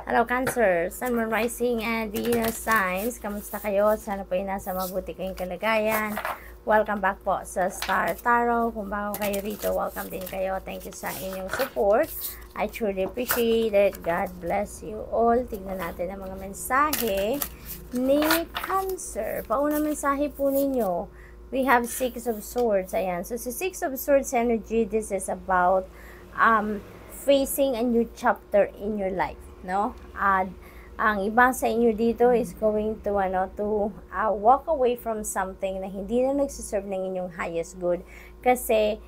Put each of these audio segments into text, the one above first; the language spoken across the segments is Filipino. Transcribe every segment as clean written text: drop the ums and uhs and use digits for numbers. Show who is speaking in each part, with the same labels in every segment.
Speaker 1: Hello Cancer, Sun, Moon, Rising, and Venus signs. Kamusta kayo? Sana po ay nasa mabuti kayong kalagayan. Welcome back po sa Star Tarot. Kung bago kayo rito, welcome din kayo. Thank you sa inyong support. I truly appreciate it. God bless you all. Tignan natin ang mga mensahe ni Cancer. Pauna mensahe po ninyo. We have Six of Swords. Ayan. So, si Six of Swords energy, this is about facing a new chapter in your life. No? Ang iba sa inyo dito is going to walk away from something na hindi na nagsiserve ng inyong highest good kasi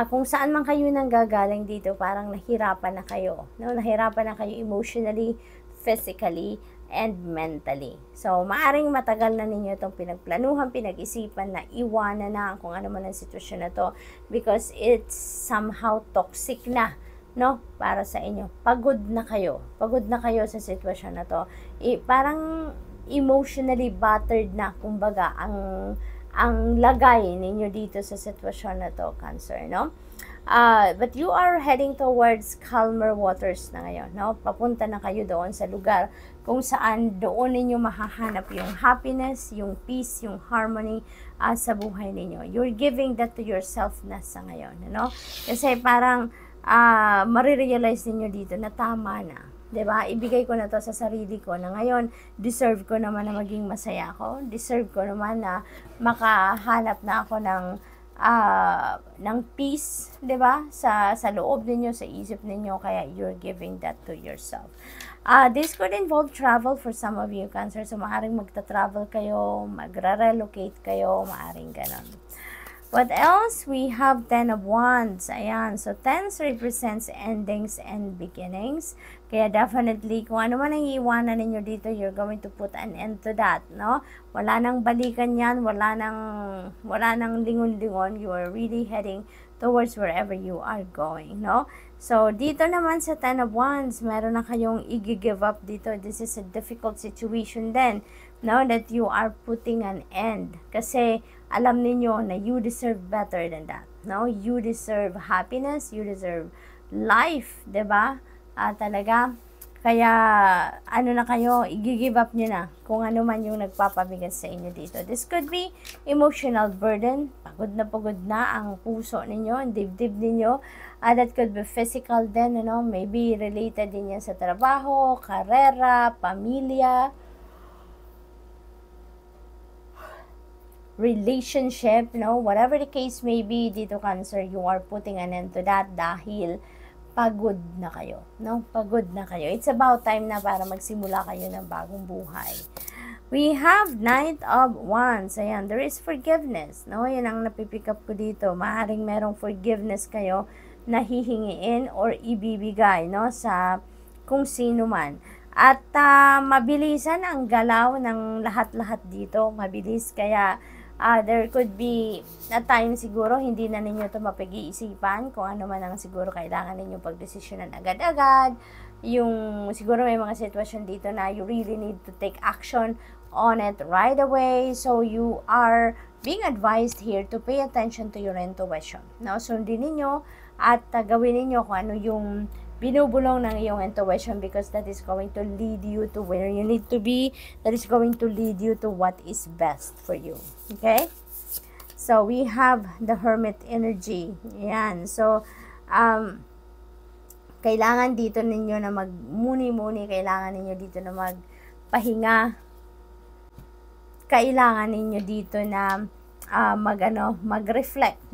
Speaker 1: kung saan man kayo nang gagaling dito, parang nahirapan na kayo, no? Nahirapan na kayo emotionally, physically, and mentally. So, maaring matagal na ninyo itong pinagplanuhan, pinag-isipan na iwanan na kung ano man ang sitwasyon na to because it's somehow toxic na, no, para sa inyo. Pagod na kayo sa sitwasyon na to. Parang emotionally battered na, kumbaga, ang lagay ninyo dito sa sitwasyon na to, Cancer, no? But you are heading towards calmer waters na ngayon, no? Papunta na kayo doon sa lugar kung saan doon ninyo mahahanap yung happiness, yung peace, yung harmony sa buhay ninyo. You're giving that to yourself na sa ngayon, no? Kasi parang marirealize niyo dito na tama na, 'di ba? Ibigay ko na 'to sa sarili ko na ngayon deserve ko naman na maging masaya ako. Deserve ko naman na makahanap na ako ng peace, 'di ba? Sa loob niyo, sa isip niyo, kaya you're giving that to yourself. This could involve travel for some of you, Cancer. So maaring magta-travel kayo, magre-relocate kayo, maaring ganon. What else? We have 10 of Wands. Ayan. So, 10 represents endings and beginnings. Kaya definitely, kung ano man ang iiwanan ninyo dito, you're going to put an end to that, no? Wala nang balikan yan. Wala nang lingon-lingon. You are really heading towards wherever you are going, no? So, dito naman sa 10 of Wands, meron na kayong i-give up dito. This is a difficult situation then, no? That you are putting an end. Kasi, alam niyo na you deserve better than that, no? You deserve happiness, you deserve life, 'di ba? Talaga, kaya ano na kayo, i-give up niyo na kung ano man yung nagpapabigat sa inyo dito. This could be emotional burden, pagod na ang puso ninyo, ang dibdib ninyo. That could be physical din, maybe related din yan sa trabaho, karera, pamilya, relationship, whatever the case may be dito, Cancer, you are putting an end to that dahil pagod na kayo, Pagod na kayo. It's about time na para magsimula kayo ng bagong buhay. We have Knight of Wands. Ayan, there is forgiveness, Yan ang napipick up ko dito. Maaaring merong forgiveness kayo na hihingiin or ibibigay, sa kung sino man. At mabilisan ang galaw ng lahat-lahat dito. Mabilis, kaya there could be na time siguro hindi na ninyo ito mapag-iisipan kung ano man ang siguro kailangan ninyo pagdesisyonan agad-agad. Yung siguro may mga sitwasyon dito na you really need to take action on it right away. So you are being advised here to pay attention to your intuition. Sundin ninyo at gawin ninyo kung ano yung binubulong ng iyong intuition because that is going to lead you to where you need to be. That is going to lead you to what is best for you. Okay? So, we have the Hermit energy. Yan. So, kailangan dito ninyo na magmuni-muni. Kailangan ninyo dito na magpahinga. Kailangan ninyo dito na mag-reflect,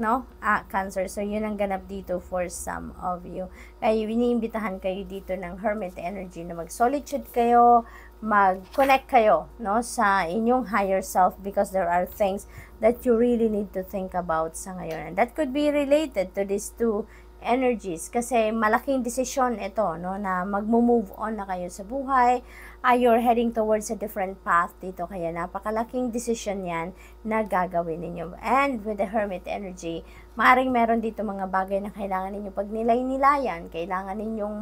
Speaker 1: Cancer. So, yun ang ganap dito for some of you. Kaya iniimbitahan kayo dito ng Hermit energy na mag-solitude kayo, mag-connect kayo, sa inyong higher self because there are things that you really need to think about sa ngayon. And that could be related to these two energies kasi malaking desisyon ito, na mag-move on na kayo sa buhay. You're heading towards a different path dito, kaya napakalaking decision yan na gagawin ninyo. And with the Hermit energy, maaaring meron dito mga bagay na kailangan ninyo pagnilay-nilayan, kailangan ninyong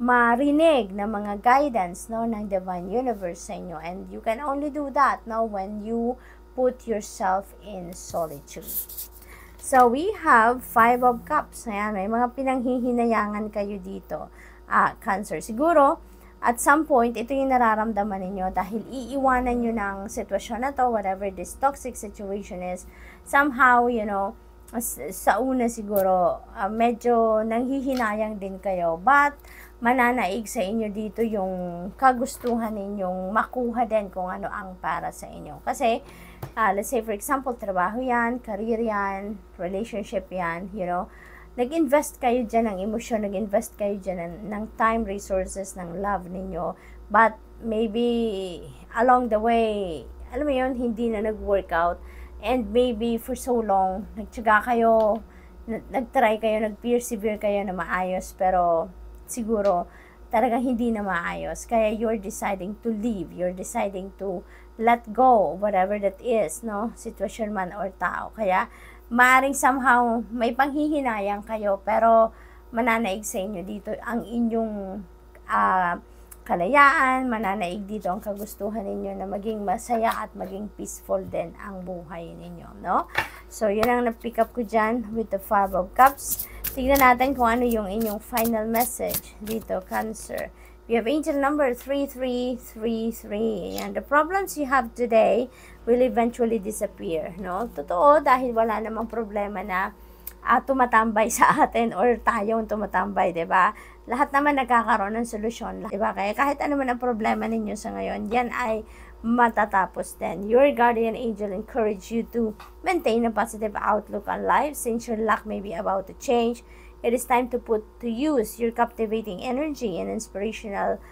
Speaker 1: marinig na mga guidance, ng Divine Universe sa inyo. And you can only do that, when you put yourself in solitude. So, we have 5 of Cups. Ayan, may mga pinanghihinayangan kayo dito. Cancer. Siguro, at some point, ito yung nararamdaman ninyo dahil iiwanan nyo ng sitwasyon na to, whatever this toxic situation is. Somehow, you know, sa una siguro, medyo nanghihinayang din kayo. But, mananaig sa inyo dito yung kagustuhan ninyong makuha din kung ano ang para sa inyo. Kasi, let's say for example, trabaho yan, career yan, relationship yan, you know, nag-invest kayo dyan ng emosyon, nag-invest kayo dyan ng time, resources, ng love ninyo. But maybe along the way, alam mo yun, hindi na nag-workout. And maybe for so long, nagtyaga kayo, nag-try kayo, nag-persevere kayo na maayos. Pero siguro talagang hindi na maayos. Kaya you're deciding to leave. You're deciding to let go, whatever that is, no? Sitwasyon man or tao. Kaya maaring somehow may panghihinayang kayo pero mananaig sa inyo dito ang inyong kalayaan, mananaig dito ang kagustuhan ninyo na maging masaya at maging peaceful din ang buhay ninyo, no? So, yun ang na-pick up ko dyan with the Five of Cups. Tignan natin kung ano yung inyong final message dito, Cancer. We have angel number 3333. And the problems you have today will eventually disappear, no? Totoo, dahil wala namang problema na tumatambay sa atin or tayong tumatambay, 'di ba? Lahat naman nagkakaroon ng solusyon, 'di ba? Kaya kahit ano man ang problema ninyo sa ngayon, yan ay matatapos din. Your guardian angel encourage you to maintain a positive outlook on life since your luck may be about to change. It is time to put to use your captivating energy and inspirational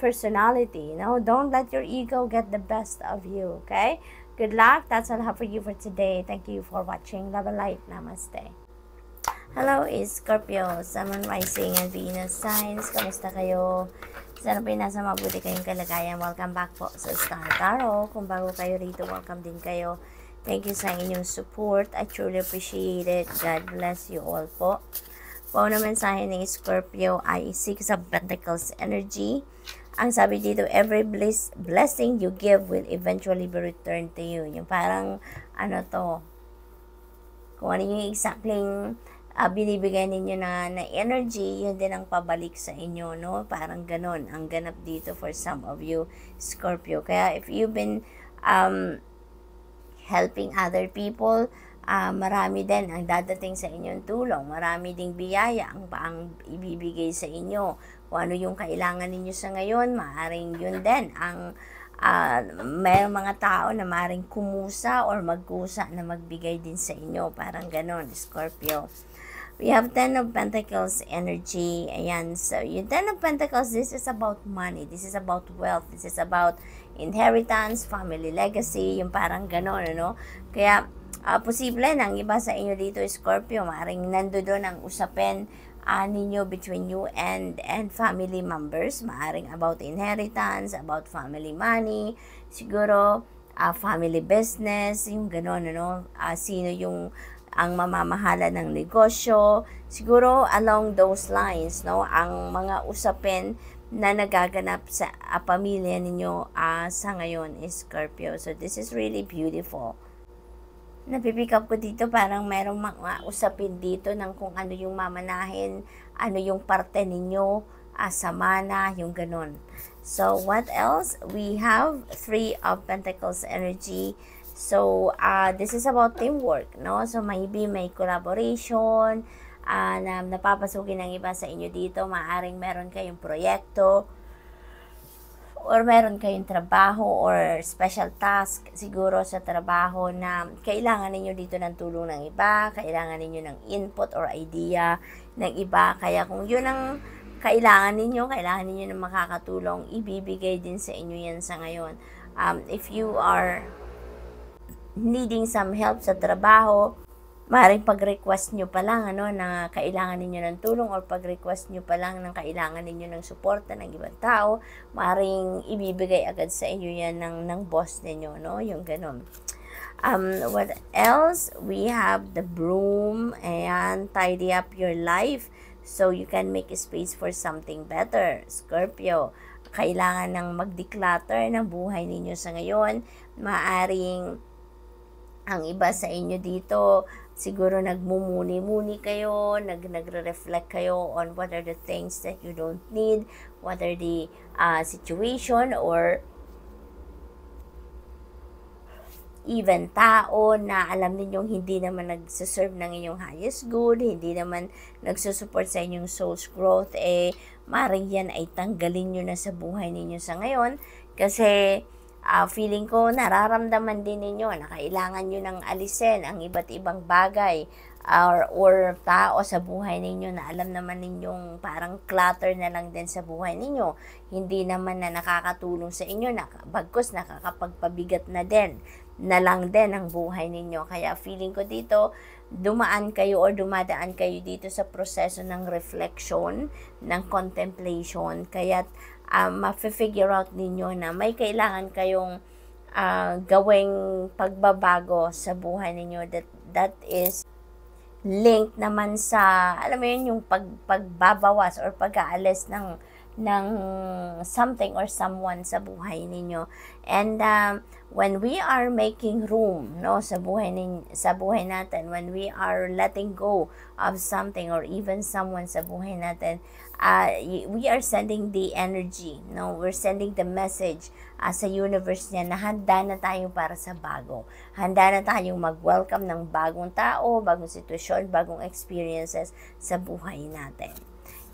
Speaker 1: personality. You know, don't let your ego get the best of you, okay? Good luck. That's all I have for you for today. Thank you for watching. Love and light. Namaste. Hello, is Scorpio, Sun, Moon, Rising, and Venus signs. Kamusta kayo? Sana po nasa mabuti kayong kalagayan. Welcome back po sa Star Tarot. Kung bago kayo rito, welcome din kayo. Thank you sa inyong support. I truly appreciate it. God bless you all po. Po naman sa akin ng Scorpio ay Six of Pentacles energy. Ang sabi dito, every blessing you give will eventually be returned to you. Yung parang, ano to, kung ano yung exactly binibigay ninyo na energy, yun din ang pabalik sa inyo, no? Parang ganon ang ganap dito for some of you, Scorpio. Kaya if you've been helping other people, marami din ang dadating sa inyong tulong. Marami ding biyaya ang ibibigay sa inyo. Kung ano yung kailangan ninyo sa ngayon, maaring yun din ang mayroong mga tao na maaring kumusa or magkusa na magbigay din sa inyo. Parang ganon, Scorpio. We have Ten of Pentacles energy. Ayan, so yung Ten of Pentacles, this is about money. This is about wealth. This is about inheritance, family legacy, yung parang ganon, ano? Kaya, posible na ang iba sa inyo dito, Scorpio, maaaring nandoon ang usapin ninyo between you and family members. Maaaring about inheritance, about family money, siguro, family business, yung ganon, ano? Sino yung ang mamamahala ng negosyo, siguro along those lines, no, ang mga usapin na nagaganap sa pamilya ninyo sa ngayon is Scorpio. So this is really beautiful. Napipick up ko dito, parang mayroong mga usapin dito ng kung ano yung mamanahin, ano yung parte ninyo sa mana, yung ganon. So what else? We have Three of Pentacles energy. So, this is about teamwork, no? So, maybe may collaboration, na napapasukin ng iba sa inyo dito. Maaring meron kayong proyekto, or meron kayong trabaho, or special task, siguro sa trabaho na kailangan ninyo dito ng tulong ng iba, kailangan ninyo ng input or idea ng iba. Kaya kung yun ang kailangan ninyo ng makakatulong, ibibigay din sa inyo yan sa ngayon. If you are needing some help sa trabaho, maaaring pag-request nyo pa lang na kailangan ninyo ng tulong, or pag-request nyo pa lang ng kailangan ninyo ng suporta ng ibang tao, maaaring ibibigay agad sa inyo yan ng boss ninyo, no? Yung ganun. What else? We have the broom, and tidy up your life so you can make a space for something better, Scorpio. Kailangan ng mag-declutter ng buhay ninyo sa ngayon. Maaaring ang iba sa inyo dito, siguro nagmumuni-muni kayo, nagre-reflect kayo on what are the things that you don't need, what are the situation or even tao na alam ninyong hindi naman nagsaserve ng inyong highest good, hindi naman nagsusupport sa inyong soul's growth, maring yan ay tanggalin nyo na sa buhay ninyo sa ngayon. Kasi feeling ko nararamdaman din ninyo na kailangan nyo ng alisin ang iba't ibang bagay or tao sa buhay ninyo na alam naman ninyong parang clutter na lang din sa buhay ninyo. Hindi naman na nakakatulong sa inyo, bagkus nakakapagpabigat na lang din ang buhay ninyo. Kaya feeling ko dito, dumadaan kayo dito sa proseso ng reflection, ng contemplation. Kaya ma-figure out ninyo na may kailangan kayong gawing pagbabago sa buhay ninyo that is link naman sa, alam mo yun, yung pagbabawas or pag-aalis ng something or someone sa buhay ninyo. And when we are making room, no, sa buhay natin, when we are letting go of something or even someone sa buhay natin, we are sending the energy, no, we're sending the message sa universe niya na handa na tayo para sa bago. Handa na tayong mag-welcome ng bagong tao, bagong sitwasyon, bagong experiences sa buhay natin.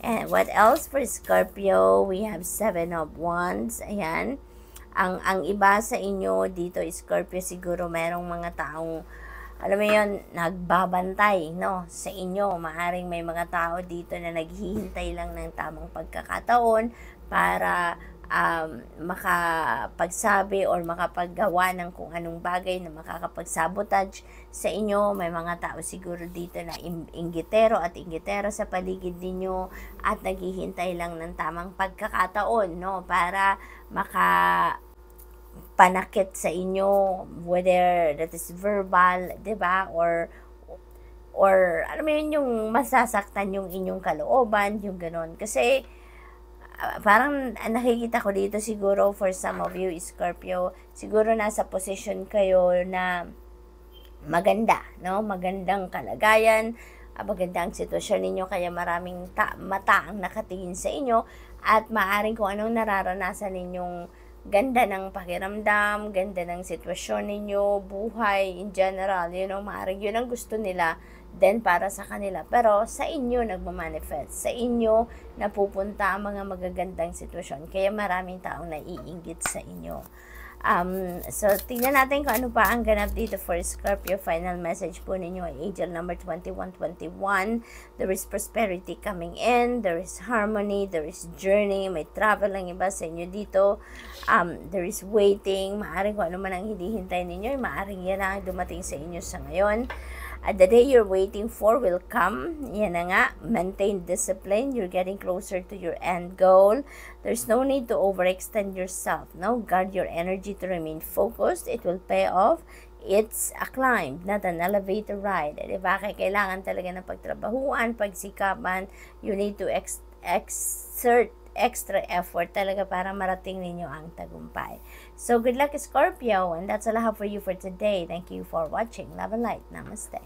Speaker 1: And what else for Scorpio? We have 7 of Wands. Ayan. Ang iba sa inyo dito, Scorpio, siguro merong mga taong, alam mo yun, nagbabantay, no, sa inyo. Maaring may mga tao dito na naghihintay lang ng tamang pagkakataon para makapagsabi or makapaggawa ng kung anong bagay na makakapagsabotage sa inyo. May mga tao siguro dito na inggitero at inggitero sa paligid ninyo at naghihintay lang ng tamang pagkakataon, no, para panakit sa inyo, whether that is verbal, 'di ba, or alam mo yun, yung masasaktan yung inyong kalooban, yung ganon. Kasi parang nakikita ko dito siguro for some of you, Scorpio, siguro nasa position kayo na maganda, no? Magandang kalagayan, magandang sitwasyon ninyo, kaya maraming mata ang nakatingin sa inyo at maaring kung anong nararanasan ninyong ganda ng pakiramdam, ganda ng sitwasyon ninyo, buhay in general, maaring yun ang gusto nila then para sa kanila. Pero sa inyo nagmamanifest, sa inyo napupunta ang mga magagandang sitwasyon. Kaya maraming taong naiinggit sa inyo. So, tingnan natin kung ano pa ang ganap dito for Scorpio. Final message po ninyo ay angel number 2121. There is prosperity coming in. There is harmony. There is journey. May travel ang iba sa inyo dito. There is waiting. Maaring kung ano man ang hinihintay ninyo, maaring yan ang dumating sa inyo sa ngayon. The day you're waiting for will come. Yan na nga. Maintain discipline. You're getting closer to your end goal. There's no need to overextend yourself. No? Guard your energy to remain focused. It will pay off. It's a climb, not an elevator ride. Diba? Kaya kailangan talaga ng pagtrabahuan, pagsikapan. You need to exert extra effort talaga para marating ninyo ang tagumpay. So, good luck, Scorpio. And that's all I have for you for today. Thank you for watching. Love and light. Namaste.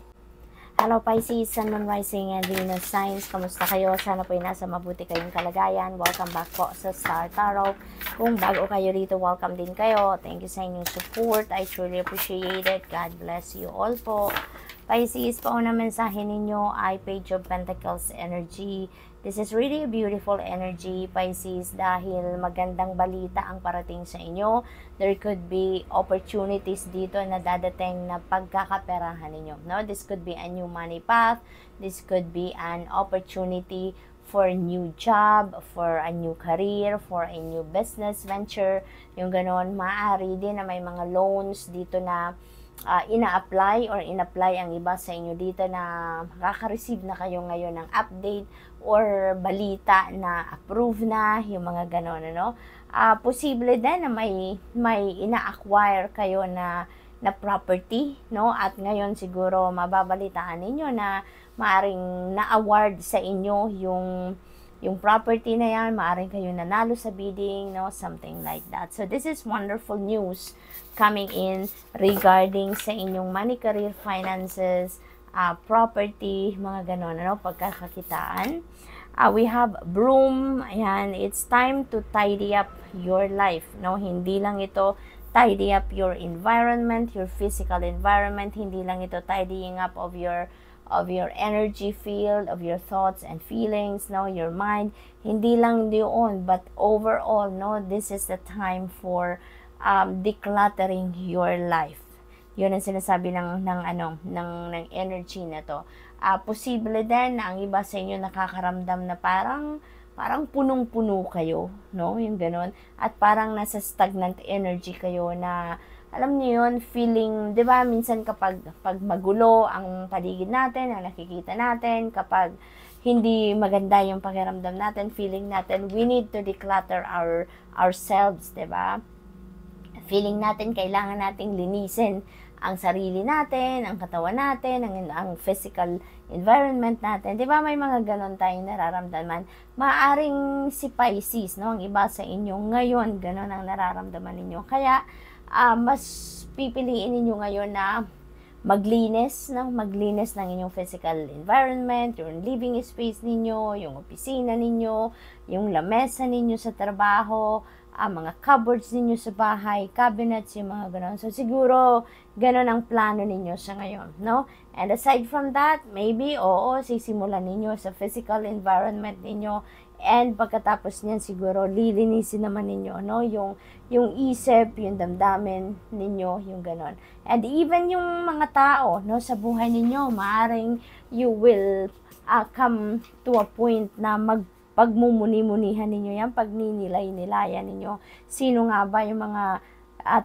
Speaker 1: Hello Pisces, Sun, Moon, Rising, and Venus signs. Kamusta kayo? Sana po ay nasa mabuti kayong kalagayan. Welcome back po sa Star Tarot. Kung bago kayo rito, welcome din kayo. Thank you sa inyong support. I truly appreciate it. God bless you all po. Pisces, pauna mensahe ninyo ay Page of Pentacles energy. This is really a beautiful energy, Pisces, dahil magandang balita ang parating sa inyo. There could be opportunities dito na dadating na pagkakaperahan ninyo. No? This could be a new money path. This could be an opportunity for a new job, for a new career, for a new business venture. Yung ganon, maaari din na may mga loans dito na ina-apply or in-apply ang iba sa inyo dito na makaka-receive na kayo ngayon ng update or balita na approve na, yung mga ganon, ano? Posible din na may ina-acquire kayo na property, no? At ngayon siguro mababalitaan ninyo na maaring na-award sa inyo yung property na yan, maaring kayo nanalo sa bidding, no? Something like that. So this is wonderful news coming in regarding sa inyong money, career, finances, property, mga ganon, ano, pagkakakitaan. We have broom. Ayan, it's time to tidy up your life, no? Hindi lang ito tidy up your environment, your physical environment. Hindi lang ito tidying up of your energy field, of your thoughts and feelings, no, your mind. Hindi lang yun, but overall, no, this is the time for decluttering your life. Yun ang sinasabi ng energy na to. Posible din na ang iba sa inyo nakakaramdam na parang punong-puno kayo, no? Yung ganun. At parang nasa stagnant energy kayo na, alam niyo yun, feeling, di ba, minsan kapag magulo ang paligid natin, ang nakikita natin, kapag hindi maganda yung pakiramdam natin, feeling natin, we need to declutter ourselves, di ba? Feeling natin, kailangan nating linisin ang sarili natin, ang katawan natin, ang physical environment natin. Di ba may mga ganon tayong nararamdaman? Maaring si Pisces, no? Ang iba sa inyo ngayon, ganon ang nararamdaman ninyo. Kaya, mas pipiliin ninyo ngayon na maglinis, no? Maglinis ng inyong physical environment, yung living space ninyo, yung opisina ninyo, yung lamesa ninyo sa trabaho, mga cupboards ninyo sa bahay, cabinets, yung mga ganon. So, siguro, ganon ang plano ninyo sa ngayon, no? And aside from that, maybe, sisimulan ninyo sa physical environment ninyo. And pagkatapos niyan, siguro, lilinisin naman ninyo, no? Yung isip, yung damdamin ninyo, yung ganon. And even yung mga tao, no, sa buhay ninyo, maaring you will come to a point na pagmumuni-munihan ninyo yan, pagninilay-nilayan ninyo. Sino nga ba yung mga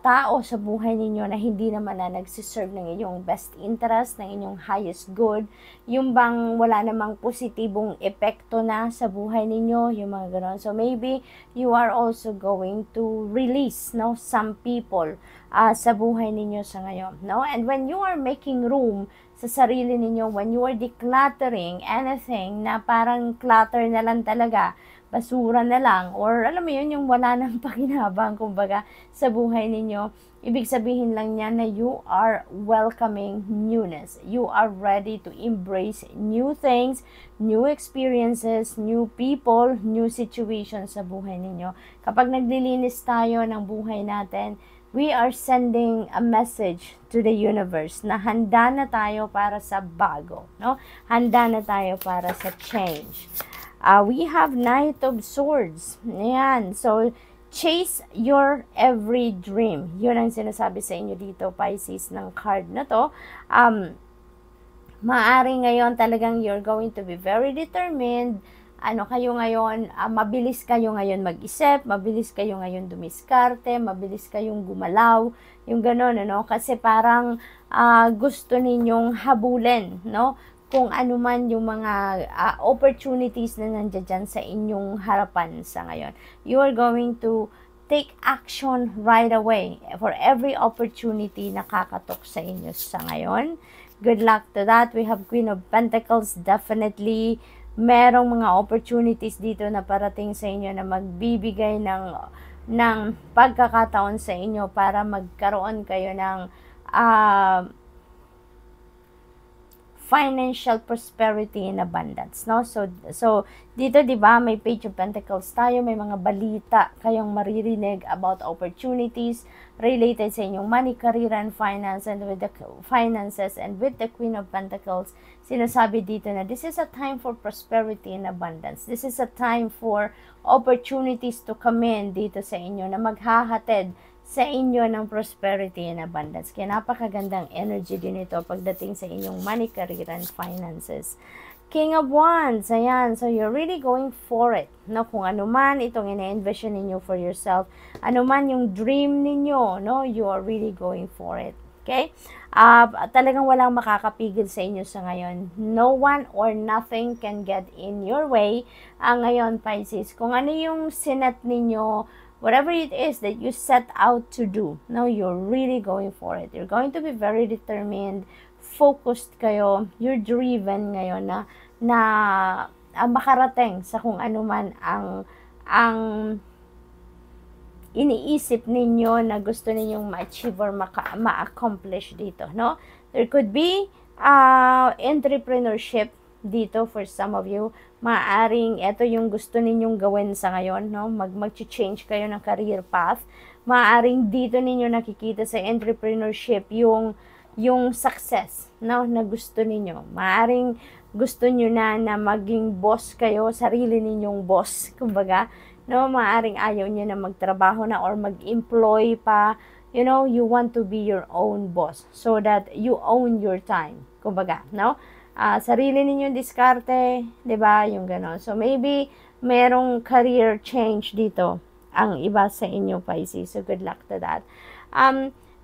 Speaker 1: tao sa buhay ninyo na hindi naman na nagsiserve ng inyong best interest, ng inyong highest good, yung bang wala namang positibong epekto na sa buhay ninyo, yung mga ganon. So maybe you are also going to release, no, some people sa buhay ninyo sa ngayon, no? And when you are making room sa sarili ninyo, when you are decluttering anything na parang clutter na lang talaga, basura na lang, or alam mo yun, yung wala nang pakinabang, kumbaga, sa buhay ninyo, ibig sabihin lang niya na you are welcoming newness. You are ready to embrace new things, new experiences, new people, new situations sa buhay ninyo. Kapag naglilinis tayo ng buhay natin, we are sending a message to the universe na handa na tayo para sa bago, no? Handa na tayo para sa change. We have Knight of Swords. Ayan. So, chase your every dream. Yun ang sinasabi sa inyo dito, Pisces, ng card na to. Maari ngayon talagang you're going to be very determined. Kayo ngayon, mabilis kayo ngayon mag-isip, mabilis kayo ngayon dumiskarte, mabilis kayong gumalaw, yung gano'n, kasi parang gusto ninyong habulin, no? Kung ano man yung mga opportunities na nandiyan sa inyong harapan sa ngayon. You are going to take action right away for every opportunity na kakatok sa inyo sa ngayon. Good luck to that. We have Queen of Pentacles, definitely merong mga opportunities dito na parating sa inyo na magbibigay ng pagkakataon sa inyo para magkaroon kayo ng financial prosperity and abundance, no? So dito, 'di ba, may Page of Pentacles tayo, may mga balita kayong maririnig about opportunities related sa inyong money, career, and finance, and with the finances, and with the Queen of Pentacles, sinasabi dito na this is a time for prosperity and abundance. This is a time for opportunities to come in dito sa inyo na maghahatid sa inyo ng prosperity and abundance. Kaya napakagandang energy din ito pagdating sa inyong money, career, and finances. King of Wands, ayan. So, you're really going for it. No? Kung ano man itong ina-envision ninyo for yourself, ano man yung dream ninyo, no? You are really going for it. Okay? Talagang walang makakapigil sa inyo sa ngayon. No one or nothing can get in your way. Ngayon, Pisces, kung ano yung sinet ninyo, whatever it is that you set out to do, no, you're really going for it. You're going to be very determined, focused kayo, you're driven ngayon na makarating sa kung ano man ang iniisip ninyo na gusto ninyong ma-achieve or ma-accomplish dito, no? There could be entrepreneurship dito for some of you. Maaring ito yung gusto ninyong gawin sa ngayon, no? Mag-change kayo ng career path. Maaring dito ninyo nakikita sa entrepreneurship yung success, no, na gusto ninyo. Maaring gusto niyo na maging boss kayo, sarili ninyong boss, kumbaga, no? Maaring ayaw niyo na magtrabaho na or mag-employ pa. You know, you want to be your own boss so that you own your time, kumbaga, no? Sarili ninyong diskarte, 'di ba? Yung gano'n. So maybe merong career change dito ang iba sa inyo, Pisces. So good luck to that.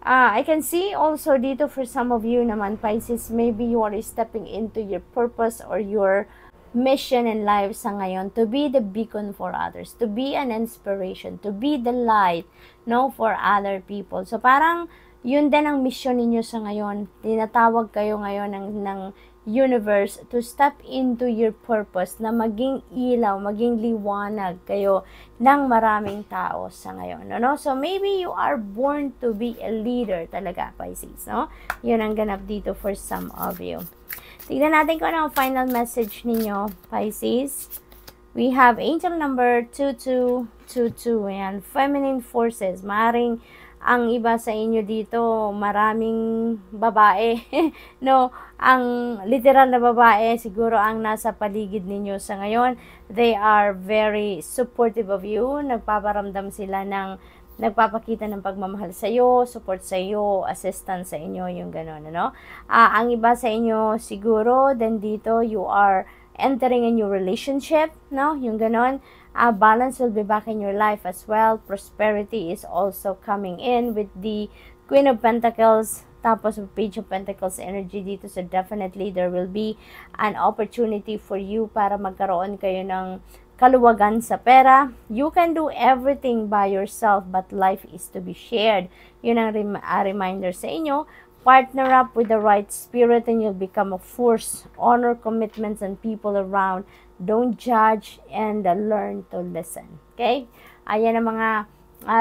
Speaker 1: I can see also dito for some of you naman, Pisces, maybe you are stepping into your purpose or your mission in life sa ngayon to be the beacon for others, to be an inspiration, to be the light, no, for other people. So parang yun din ang mission ninyo sa ngayon. Tinatawag kayo ngayon ng universe to step into your purpose, na maging ilaw, maging liwanag kayo ng maraming tao sa ngayon, no? So maybe you are born to be a leader talaga, Pisces, no? Yun ang ganap dito for some of you. Tignan natin kung ano ang final message ninyo, Pisces. We have angel number 2222 and feminine forces. Maring ang iba sa inyo dito, maraming babae, no? Ang literal na babae, siguro ang nasa paligid ninyo sa ngayon. They are very supportive of you. Nagpaparamdam sila nagpapakita ng pagmamahal sa iyo, support sa iyo, assistance sa inyo, yung gano'n, ano? Ang iba sa inyo, siguro, then dito, you are entering a new relationship, no? Yung gano'n. Balance will be back in your life as well. Prosperity is also coming in with the Queen of Pentacles, tapos Page of Pentacles energy dito. So definitely there will be an opportunity for you para magkaroon kayo ng kaluwagan sa pera. You can do everything by yourself, but life is to be shared. Yun ang reminder sa inyo. Partner up with the right spirit and you'll become a force. Honor commitments and people around. Don't judge and learn to listen. Okay? Ayan ang mga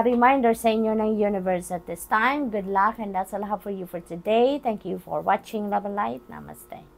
Speaker 1: reminder sa inyo ng universe at this time. Good luck and that's all I have for you for today. Thank you for watching. Love and light. Namaste.